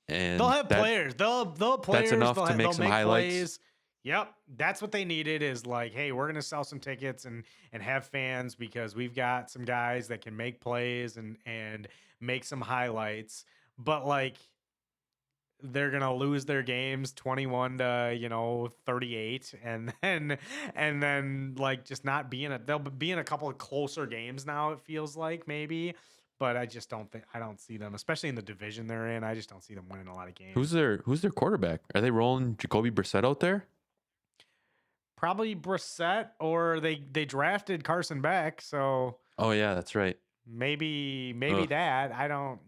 And they'll have players. They'll have players. That's enough to make some highlights. Plays. Yep, that's what they needed is like, hey, we're gonna sell some tickets and have fans because we've got some guys that can make plays and make some highlights. But like, they're gonna lose their games 21 to 38, and then like just not be they'll be in a couple of closer games now. It feels like maybe. But I just don't see them, especially in the division they're in. I just don't see them winning a lot of games. Who's their quarterback? Are they rolling Jacoby Brissett out there? Probably Brissett, or they drafted Carson Beck. So oh yeah, that's right. Maybe that. I don't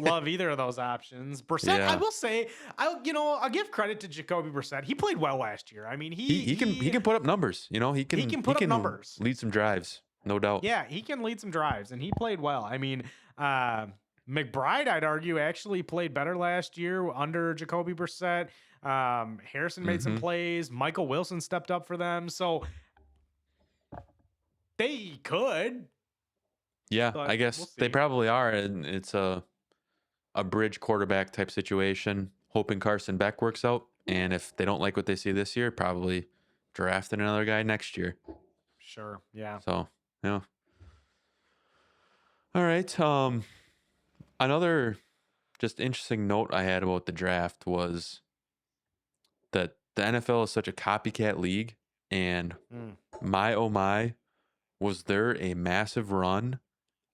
love either of those options. Brissett, yeah. I will say, I'll give credit to Jacoby Brissett. He played well last year. I mean, he can put up numbers. He can put up numbers. Lead some drives. No doubt. Yeah, he can lead some drives, and he played well. I mean, McBride, I'd argue, actually played better last year under Jacoby Brissett. Harrison made some plays. Michael Wilson stepped up for them. So they could. Yeah, I guess they probably are. And it's a bridge quarterback type situation, hoping Carson Beck works out. And if they don't like what they see this year, probably drafting another guy next year. Sure, yeah. So, yeah. All right. Another just interesting note I had about the draft was that the NFL is such a copycat league, and my oh my, was there a massive run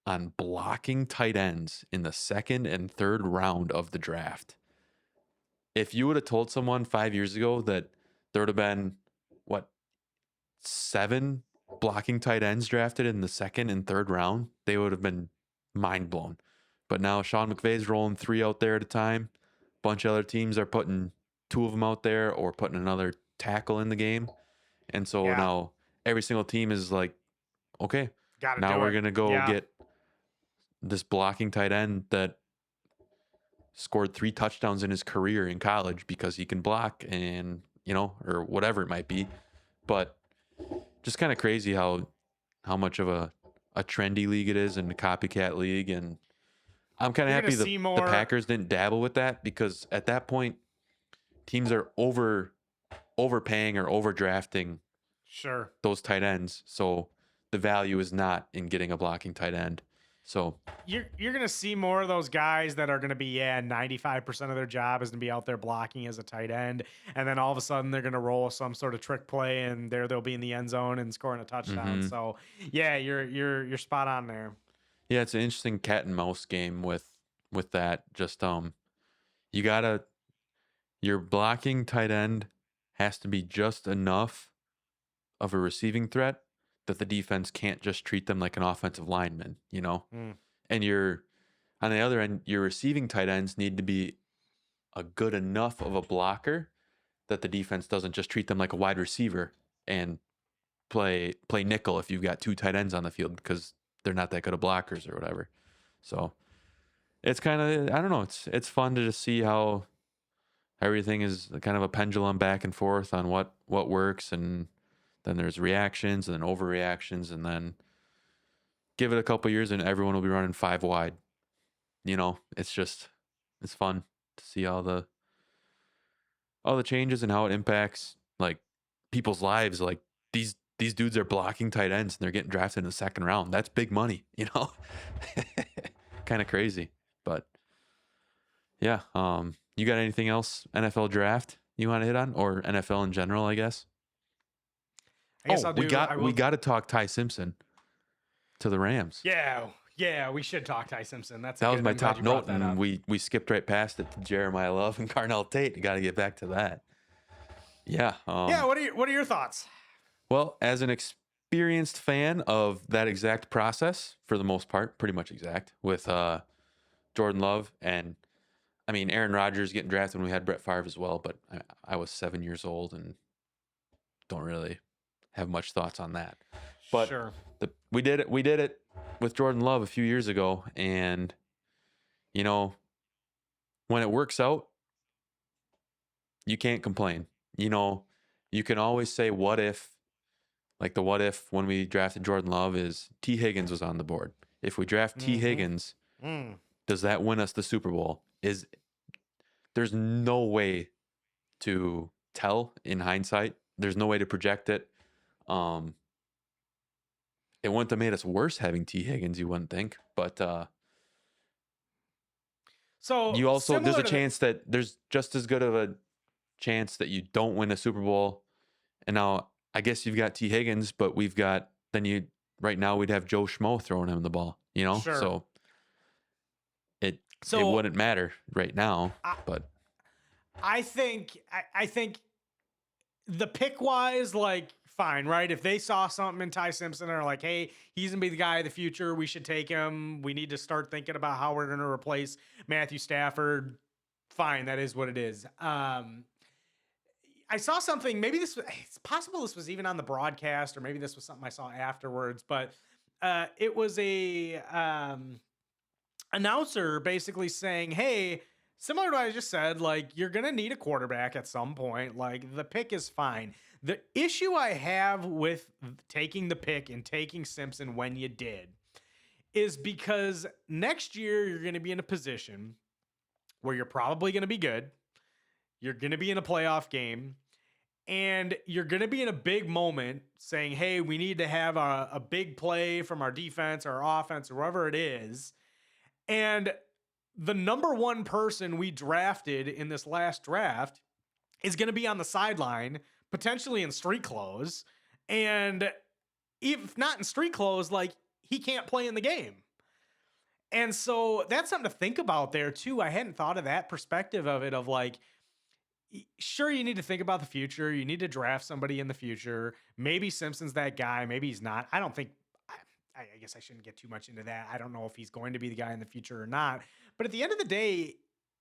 on blocking tight ends in the second and third round of the draft. If you would have told someone 5 years ago that there would have been 7 blocking tight ends drafted in the second and third round, they would have been mind blown. But now Sean McVay's rolling 3 out there at a time. A bunch of other teams are putting 2 of them out there or putting another tackle in the game. And so now every single team is like, okay, now we're going to go get this blocking tight end that scored 3 touchdowns in his career in college because he can block and, or whatever it might be. But just kind of crazy how much of a trendy league it is and a copycat league. And I'm kind of You're gonna happy see the more. Packers didn't dabble with that, because at that point teams are overpaying or overdrafting Sure. those tight ends. So the value is not in getting a blocking tight end. So You're gonna see more of those guys that are gonna be 95% of their job is to be out there blocking as a tight end, and then all of a sudden they're gonna roll some sort of trick play and they'll be in the end zone and scoring a touchdown. Mhm. So yeah, you're spot on there. yeah, it's an interesting cat and mouse game with that. Just you gotta your blocking tight end has to be just enough of a receiving threat that the defense can't just treat them like an offensive lineman, Mm. And on the other end, your receiving tight ends need to be a good enough of a blocker that the defense doesn't just treat them like a wide receiver and play nickel if you've got 2 tight ends on the field, because they're not that good of blockers or whatever. So it's kind of, I don't know, it's fun to just see how everything is kind of a pendulum back and forth on what works, and then there's reactions and then overreactions, and then give it a couple years and everyone will be running 5 wide. It's fun to see all the changes and how it impacts like people's lives. Like these dudes are blocking tight ends and they're getting drafted in the 2nd round. That's big money, kind of crazy. But yeah, you got anything else NFL draft you want to hit on, or NFL in general, I guess? I guess I'll do. We got to talk Ty Simpson to the Rams. Yeah, we should talk Ty Simpson. That was my top note, and we skipped right past it to Jeremiah Love and Carnell Tate. You got to get back to that. Yeah. What are your thoughts? Well, as an experienced fan of that exact process, for the most part, pretty much exact, with Jordan Love, and I mean Aaron Rodgers getting drafted when we had Brett Favre as well, but I was 7 years old and don't really have much thoughts on that. But sure. We did it with Jordan Love a few years ago, and when it works out, you can't complain. You can always say what if. Like the what if when we drafted Jordan Love is T. Higgins was on the board. If we draft T. Higgins, does that win us the Super Bowl? There's no way to tell in hindsight. There's no way to project it. It wouldn't have made us worse having T. Higgins, you wouldn't think. But so you also, there's a chance that there's just as good of a chance that you don't win a Super Bowl. And now I guess you've got T. Higgins, but right now we'd have Joe Schmo throwing him the ball, Sure. So it wouldn't matter right now, but I think the pick wise, like, fine, right? If they saw something in Ty Simpson and are like, hey, he's gonna be the guy of the future, we should take him. We need to start thinking about how we're gonna replace Matthew Stafford. Fine, that is what it is. I saw something, it's possible this was even on the broadcast, or maybe this was something I saw afterwards, but it was a announcer basically saying, hey, similar to what I just said, like, you're going to need a quarterback at some point. Like, the pick is fine. The issue I have with taking the pick and taking Simpson when you did is because next year you're going to be in a position where you're probably going to be good. You're going to be in a playoff game, and you're going to be in a big moment saying, hey, we need to have a big play from our defense or our offense or whoever it is. And the number 1 person we drafted in this last draft is going to be on the sideline, potentially in street clothes. And if not in street clothes, like, he can't play in the game. And so that's something to think about there too. I hadn't thought of that perspective of it, of like, sure, you need to think about the future. You need to draft somebody in the future. Maybe Simpson's that guy. Maybe he's not. I don't think, I guess I shouldn't get too much into that. I don't know if he's going to be the guy in the future or not. But at the end of the day,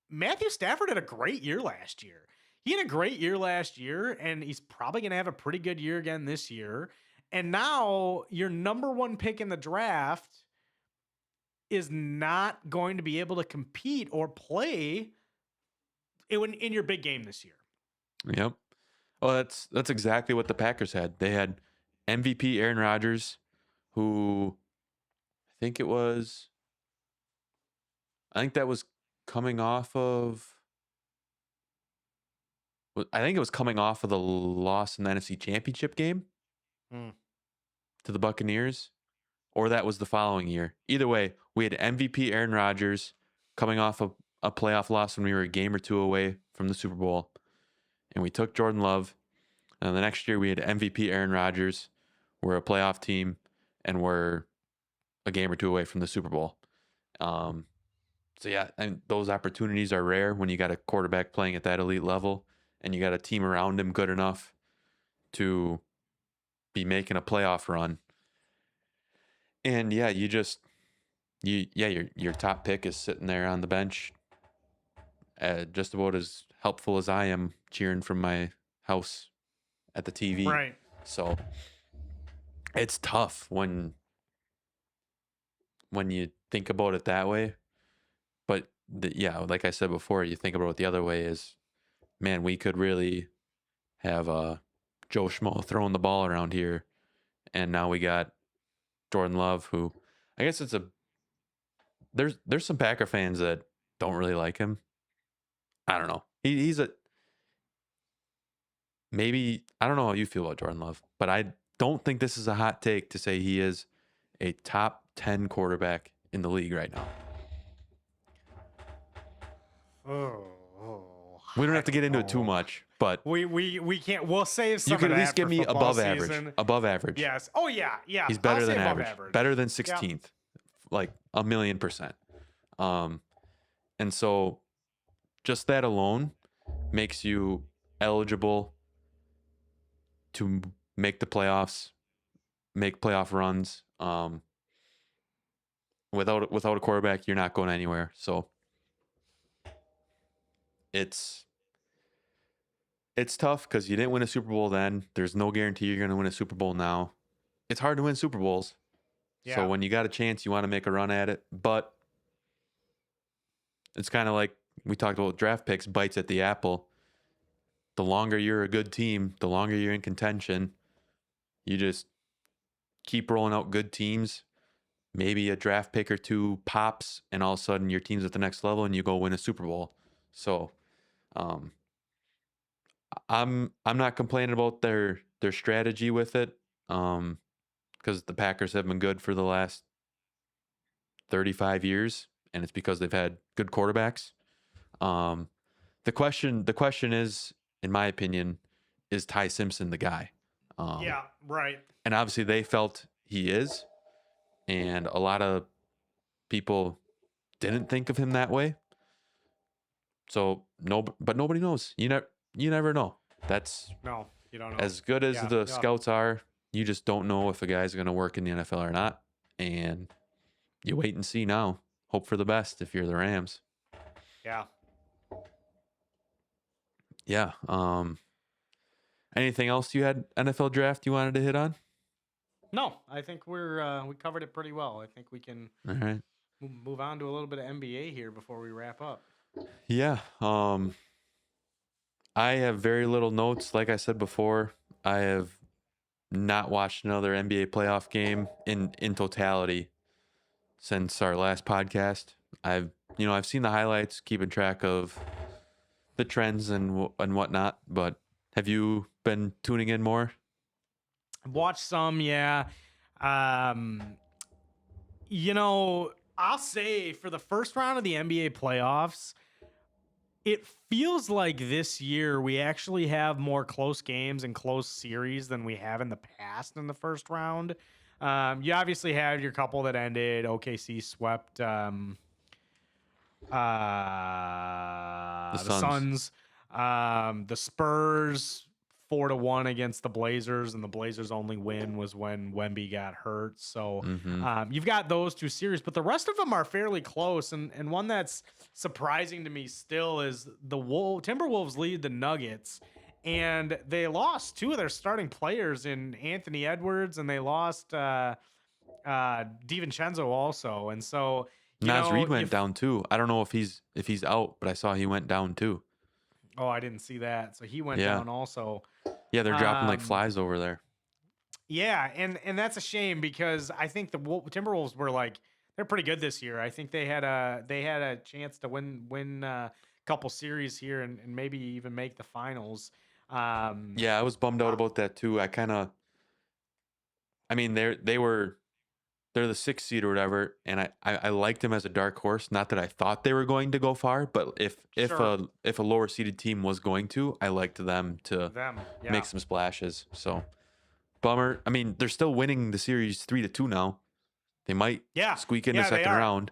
Matthew Stafford had a great year last year. He had a great year last year, and he's probably going to have a pretty good year again this year. And now your number 1 pick in the draft is not going to be able to compete or play in your big game this year. Yep. Well, that's exactly what the Packers had. They had MVP Aaron Rodgers, who think it was, I think that was coming off of, I think it was coming off of the loss in the NFC Championship game to the Buccaneers, or that was the following year. Either way, we had MVP Aaron Rodgers coming off of a playoff loss when we were a game or two away from the Super Bowl, and we took Jordan Love. And the next year we had MVP Aaron Rodgers. We're a playoff team, and we're a game or two away from the Super Bowl. So yeah, and those opportunities are rare when you got a quarterback playing at that elite level, and you got a team around him good enough to be making a playoff run. And yeah, your top pick is sitting there on the bench, just about as helpful as I am cheering from my house at the TV. Right. So it's tough when you think about it that way. But like I said before, you think about it the other way is, man, we could really have Joe Schmo throwing the ball around here. And now we got Jordan Love, who I guess there's some Packer fans that don't really like him. I don't know. Maybe, I don't know how you feel about Jordan Love, but I don't think this is a hot take to say he is a top 10 quarterback in the league right now. We don't have to get into it too much, but we can't. We'll save some. You can of at least that give for me football above average. season. Above average. Yes. Oh yeah. He's better I'll than say above average. Better than 16th. Like 1,000,000%. And so just that alone makes you eligible to make the playoffs, make playoff runs. Without a quarterback, you're not going anywhere. So it's tough because you didn't win a Super Bowl then. There's no guarantee you're going to win a Super Bowl now. It's hard to win Super Bowls. Yeah. So when you got a chance, you want to make a run at it. But it's kind of like we talked about draft picks, bites at the apple. The longer you're a good team, the longer you're in contention, you just keep rolling out good teams. Maybe a draft pick or two pops, and all of a sudden your team's at the next level and you go win a Super Bowl. So I'm not complaining about their strategy with it, because the Packers have been good for the last 35 years, and it's because they've had good quarterbacks. The question is, in my opinion, is Ty Simpson the guy? Yeah, right. And obviously they felt he is, and a lot of people didn't think of him that way. So but nobody knows. You never know. No, you don't know. As good as the scouts are, you just don't know if a guy's going to work in the NFL or not. And you wait and see now. Hope for the best if you're the Rams. Yeah. Yeah. Anything else you had NFL draft you wanted to hit on? No, I think we covered it pretty well. I think we can All right. move on to a little bit of NBA here before we wrap up. Yeah. I have very little notes. Like I said before, I have not watched another NBA playoff game in totality since our last podcast. I've seen the highlights, keeping track of the trends and whatnot. But have you been tuning in more? Watch some, yeah. I'll say for the first round of the NBA playoffs, it feels like this year we actually have more close games and close series than we have in the past in the first round. You obviously had your couple that ended. OKC swept the Suns. The Spurs 4-1 against the Blazers, and the Blazers' only win was when Wemby got hurt. So you've got those two series, but the rest of them are fairly close. And one that's surprising to me still is the Timberwolves lead the Nuggets, and they lost two of their starting players in Anthony Edwards, and they lost DiVincenzo also. And so, Nas Reed you went down too. I don't know if he's out, but I saw he went down too. oh, I didn't see that. So he went Yeah. down also. Yeah, they're dropping like Um, flies over there. yeah, and that's a shame because I think the Timberwolves were like they're pretty good this year. I think they had a chance to win a couple series here and maybe even make the finals. Yeah, I was bummed out uh, about that too. I mean, they're the 6th seed or whatever, and I liked them as a dark horse. Not that I thought they were going to go far, but Sure. if a lower seeded team was going to, I liked them to Them, make yeah. some splashes. So bummer. I mean, they're still winning the series 3-2 now. They might Yeah, squeak in the yeah, they second are. round,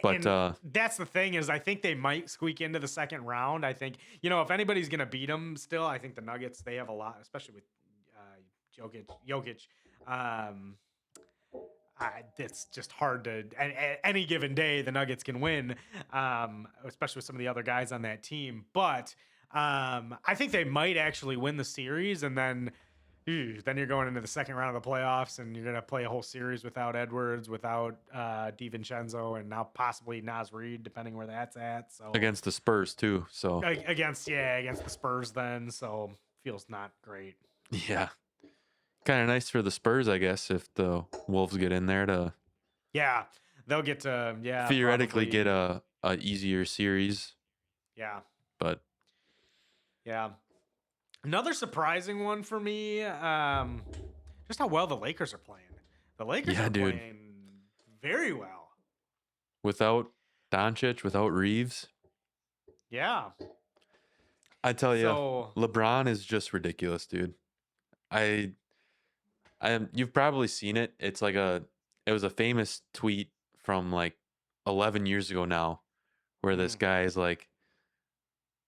but And that's the thing is, I think they might squeak into the second round. I think if anybody's gonna beat them, still, I think the Nuggets they have a lot, especially with Jokic. Um, it's just hard to any given day the Nuggets can win, especially with some of the other guys on that team. But I think they might actually win the series, and then you're going into the second round of the playoffs, and you're gonna play a whole series without Edwards, without DiVincenzo, and now possibly Nas Reed, depending where that's at. So against the Spurs too. So against the Spurs, then so feels not great. yeah, kind of nice for the Spurs, I guess, if the Wolves get in there to Yeah, they'll get to theoretically probably get a easier series. yeah. But Yeah. Another surprising one for me, just how well the Lakers are playing. The Lakers yeah, are dude, playing very well. without Doncic, without Reeves, Yeah. I tell you, So, LeBron is just ridiculous, dude. I you've probably seen it. It was a famous tweet from like 11 years ago now, where this mm, guy is like,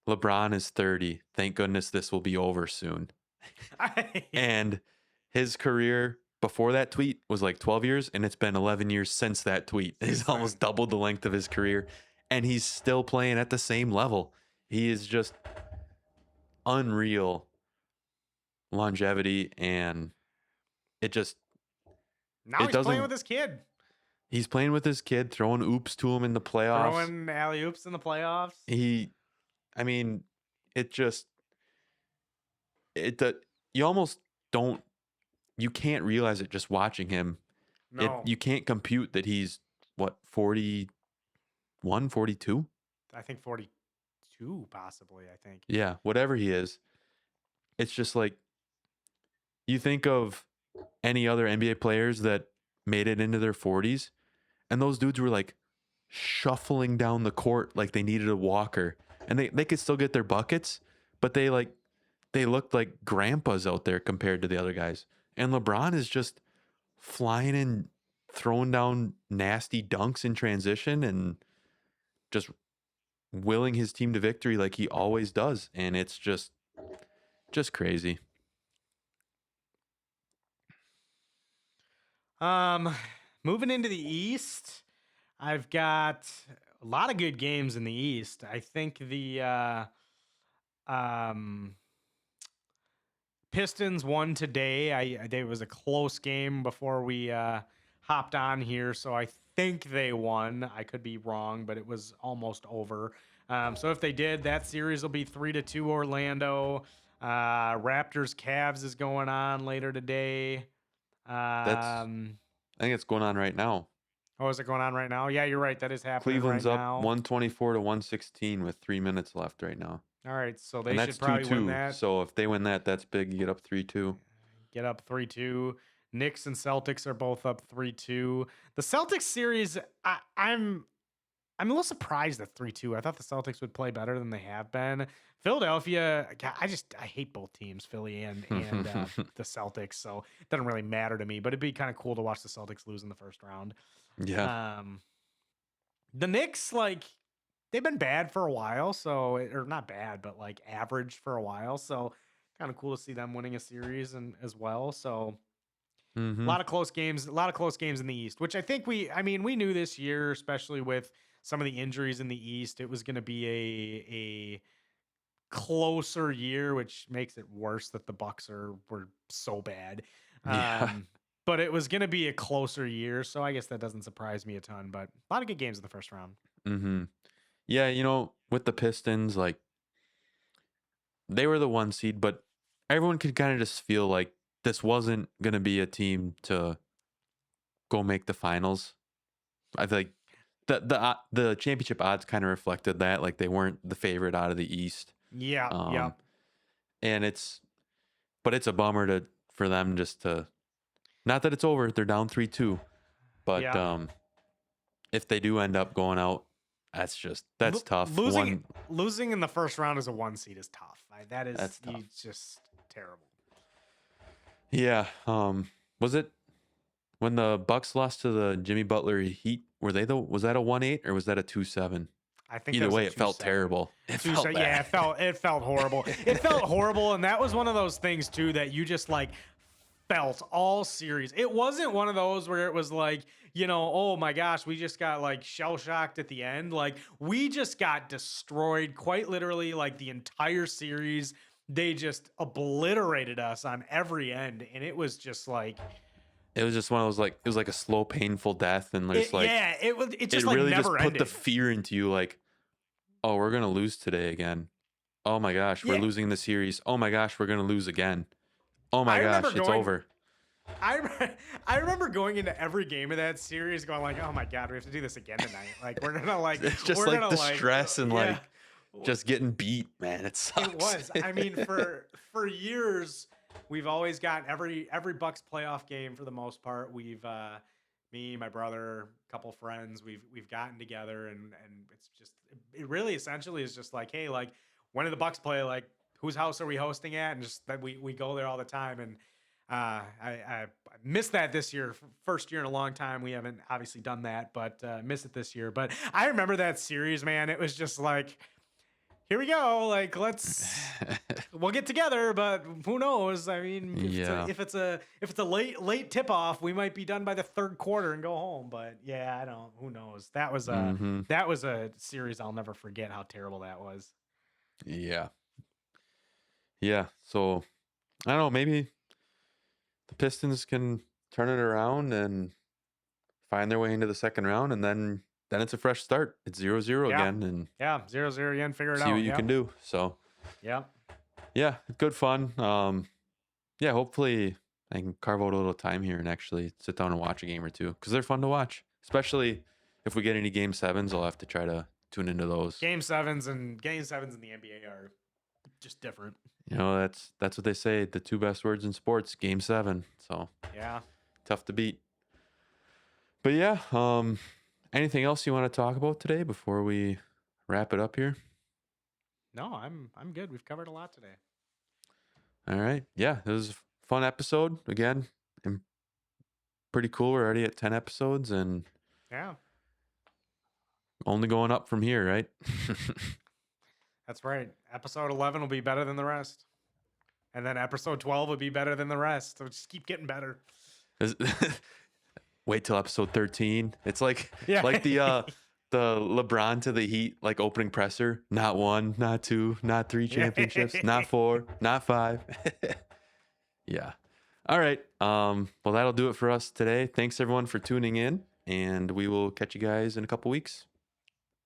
LeBron is 30. Thank goodness this will be over soon. And his career before that tweet was like 12 years, and it's been 11 years since that tweet. He's since almost then, doubled the length of his career, and he's still playing at the same level. He is just unreal longevity, and it just now it he's playing doesn't. with his kid, He's playing with his kid, throwing oops to him in the playoffs. throwing alley oops in the playoffs. I mean, it just you almost don't, you can't realize it just watching him. No, You can't compute that he's what, 41, 42? I think 42, possibly. I think. Yeah, whatever he is. It's just like you think of any other NBA players that made it into their 40s, and those dudes were like shuffling down the court like they needed a walker. And they could still get their buckets, but they looked like grandpas out there compared to the other guys. And LeBron is just flying in, throwing down nasty dunks in transition and just willing his team to victory like he always does. And it's just crazy. Moving into the East, I've got a lot of good games in the East. I think the um Pistons won today. It was a close game before we hopped on here, so I think they won. I could be wrong, but it was almost over. So if they did, that series will be 3-2 Orlando. Raptors Cavs is going on later today. That's Um, I think it's going on right now. oh, is it going on right now? Yeah, you're right. That is happening right Cleveland's up now. 124 to 116 with 3 minutes left right now. All right, so they And should that's probably win 2-2. that. So if they win that, that's big. You get up 3-2. Get up 3-2. Knicks and Celtics are both up 3-2. The Celtics series, I'm a little surprised at 3-2. I thought the Celtics would play better than they have been. Philadelphia, God, I hate both teams, Philly and the Celtics, so it doesn't really matter to me, but it'd be kind of cool to watch the Celtics lose in the first round. Yeah. The Knicks, like, they've been bad for a while, so or not bad, but like average for a while. So kind of cool to see them winning a series and as well. So a Mm-hmm. lot of close games, a lot of close games in the East, which I think we knew this year, especially with some of the injuries in the East, it was going to be a closer year, which makes it worse that the Bucks were so bad. Yeah. but it was going to be a closer year. So I guess that doesn't surprise me a ton, but a lot of good games in the first round. Mm-hmm. Yeah, with the Pistons, like they were the 1 seed, but everyone could kind of just feel like this wasn't going to be a team to go make the finals. I feel like the championship odds kind of reflected that, like they weren't the favorite out of the East. Yeah. Um, and it's a bummer for them just to, not that it's over, they're down 3-2, but Yeah. if they do end up going out, that's tough. Losing in the first round as a 1 seed is tough. That's tough. Just terrible. Yeah. Was it when the Bucks lost to the Jimmy Butler Heat? Was that a 1-8 or was that a 2-7? I think either way, it felt terrible. It felt bad. Yeah, it felt horrible. It felt horrible, and that was one of those things too that you just like felt all series. It wasn't one of those where it was like, oh my gosh, we just got like shell shocked at the end. Like we just got destroyed quite literally, like the entire series. They just obliterated us on every end, and it was just like. It was just one of those, like, it was like a slow, painful death, and it really just put the fear into you, like, oh, we're gonna lose today again. Oh my gosh, we're losing the series. Oh my gosh, we're gonna lose again. Oh my gosh, it's over. I remember going into every game of that series going like, oh my God, we have to do this again tonight. Like we're gonna like it's just like the stress and like just getting beat, man. It sucks. It was. I mean, for years. We've always gotten every Bucks playoff game for the most part. We've me, my brother, a couple friends, we've gotten together and it's just it really essentially is just like, hey, like when do the Bucks play? Like whose house are we hosting at? And just that we go there all the time. And I missed that this year. First year in a long time. We haven't obviously done that, but missed it this year. But I remember that series, man. It was just like, here we go. Like, we'll get together, but who knows? I mean, if it's a late tip off, we might be done by the third quarter and go home. But yeah, who knows? That was a series I'll never forget how terrible that was. Yeah. Yeah. So I don't know, maybe the Pistons can turn it around and find their way into the second round, and then it's a fresh start. It's 0-0 again, and 0-0 again. Figure it out. See what you can do. So yeah, good fun. Hopefully I can carve out a little time here and actually sit down and watch a game or two because they're fun to watch. Especially if we get any Game 7s, I'll have to try to tune into those. Game 7s in the NBA are just different. That's what they say. The 2 best words in sports: Game 7. So tough to beat. But yeah, anything else you want to talk about today before we wrap it up here? No, I'm good. We've covered a lot today. All right. Yeah, it was a fun episode. Again, and pretty cool. We're already at 10 episodes and only going up from here, right? That's right. Episode 11 will be better than the rest. And then episode 12 will be better than the rest. So just keep getting better. Wait till episode 13. It's like the LeBron to the Heat like opening presser. Not 1, not 2, not 3 championships, not 4, not 5. Yeah. All right. Well, that'll do it for us today. Thanks everyone for tuning in, and we will catch you guys in a couple weeks.